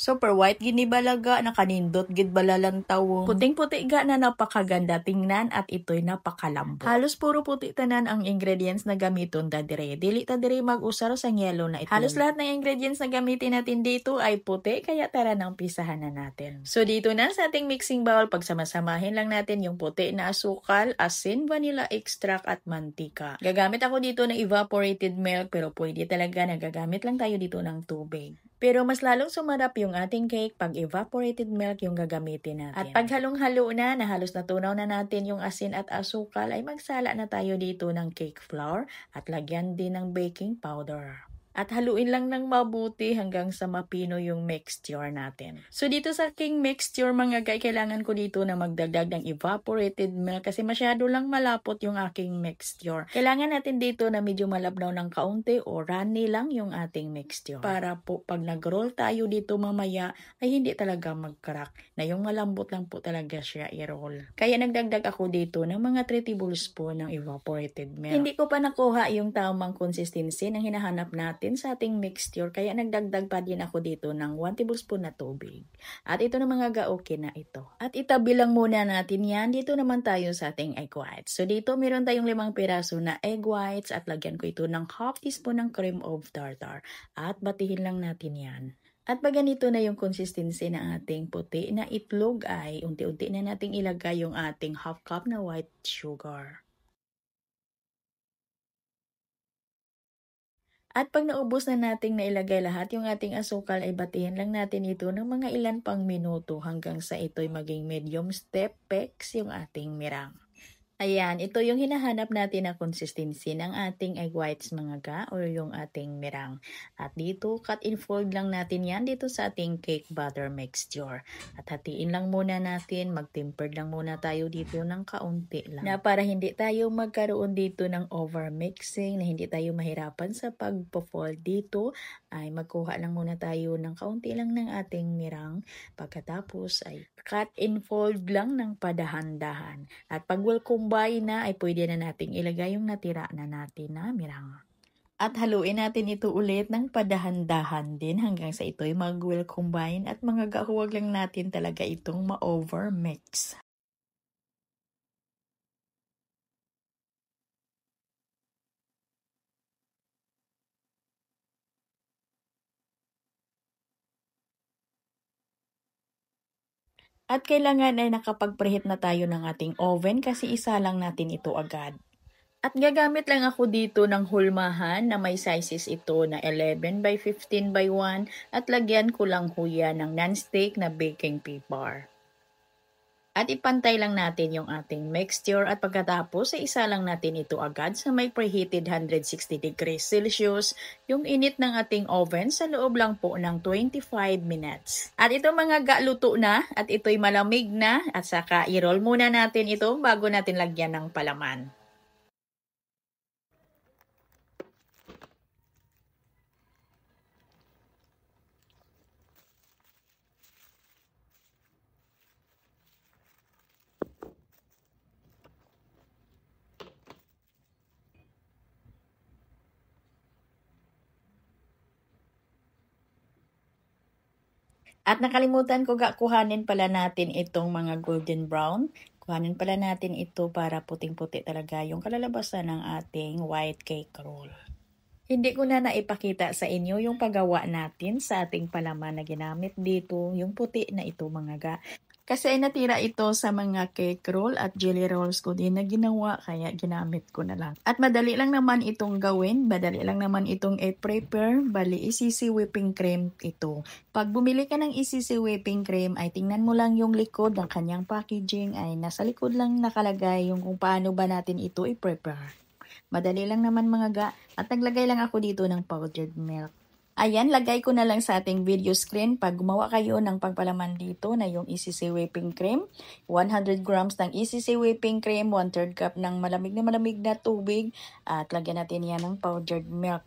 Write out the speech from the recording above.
Super white gini balaga, nakanindot gid balalantaw. Puting-puti ga na napakaganda tingnan at ito'y napakalambot. Halos puro puti tanan ang ingredients na gamiton ta dire. Dili ta dire mag-usar sa yellow na itlog. Halos lahat ng ingredients na gamitin natin dito ay puti, kaya tara nang pisahan na natin. So dito na sa ating mixing bowl, pagsamasamahin lang natin yung puti na asukal, asin, vanilla extract at mantika. Gagamit ako dito ng evaporated milk, pero pwede talaga na gagamit lang tayo dito ng tubig. Pero mas lalong sumarap yung ating cake pag evaporated milk yung gagamitin natin. At pag halong-halo na halos natunaw na natin yung asin at asukal, ay magsala na tayo dito ng cake flour at lagyan din ng baking powder. At haluin lang ng mabuti hanggang sa mapino yung mixture natin. So dito sa aking mixture mga guys, kailangan ko dito na magdagdag ng evaporated milk kasi masyado lang malapot yung aking mixture. Kailangan natin dito na medyo malabnaw ng kaunti o runny lang yung ating mixture. Para po pag nag-roll tayo dito mamaya ay hindi talaga mag-crack. Na yung malambot lang po talaga siya i-roll. Kaya nagdagdag ako dito ng mga 3 tablespoon ng evaporated milk. Hindi ko pa nakuha yung tamang consistency ng hinahanap natin sa ating mixture, kaya nagdagdag pa din ako dito ng 1 tablespoon na tubig. At ito na mga ga-okay na ito. At itabi lang muna natin yan. Dito naman tayo sa ating egg whites. So dito meron tayong 5 piraso na egg whites at lagyan ko ito ng half teaspoon ng cream of tartar. At batihin lang natin yan. At pag ganito na yung consistency ng ating puti na itlog ay unti-unti na nating ilagay yung ating half cup na white sugar. At pag naubos na nating nailagay lahat yung ating asukal ay batihin lang natin ito ng mga ilan pang minuto hanggang sa ito'y maging medium step peaks yung ating mirang. Ayan, ito yung hinahanap natin na consistency ng ating egg whites mga ga or yung ating mirang. At dito, cut and fold lang natin yan dito sa ating cake batter mixture. At hatiin lang muna natin, mag-tempered lang muna tayo dito ng kaunti lang. Na para hindi tayo magkaroon dito ng over mixing, na hindi tayo mahirapan sa pagpo-fold dito, ay magkuha lang muna tayo ng kaunti lang ng ating mirang. Pagkatapos ay cut and fold lang ng padahan-dahan. At pag well combine na ay pwede na nating ilagay yung natira na natin na mirang. At haluin natin ito ulit ng padahan-dahan din hanggang sa ito'y mag-well combine at mga gahuwag lang natin talaga itong ma-over mix. At kailangan ay nakapag-preheat na tayo ng ating oven kasi isa lang natin ito agad. At gagamit lang ako dito ng hulmahan na may sizes ito na 11 by 15 by 1 at lagyan ko lang huya ng non-stick na baking paper. At ipantay lang natin yung ating mixture at pagkatapos ay isa lang natin ito agad sa may preheated 160 degrees Celsius yung init ng ating oven sa loob lang po ng 25 minutes. At ito mga galuto na at ito'y malamig na at saka i-roll muna natin ito bago natin lagyan ng palaman. At nakalimutan ko kuhanin pala natin itong mga golden brown. Kuhanin pala natin ito para puting-puti talaga yung kalalabasan ng ating white cake roll. Hindi ko na naipakita sa inyo yung paggawa natin sa ating palaman na ginamit dito, yung puti na ito mga ga. Kasi natira ito sa mga cake roll at jelly rolls ko din na ginawa kaya ginamit ko na lang. At madali lang naman itong gawin, madali lang naman itong i-prepare, bali ECC whipping cream ito. Pag bumili ka ng ECC whipping cream ay tingnan mo lang yung likod ng kanyang packaging ay nasa likod lang nakalagay yung kung paano ba natin ito i-prepare. Madali lang naman mga ga at naglagay lang ako dito ng powdered milk. Ayan, lagay ko na lang sa ating video screen pag gumawa kayo ng pagpalaman dito na yung ECC whipping cream. 100 grams ng ECC whipping cream, 1/3 cup ng malamig na tubig at lagyan natin yan ng powdered milk.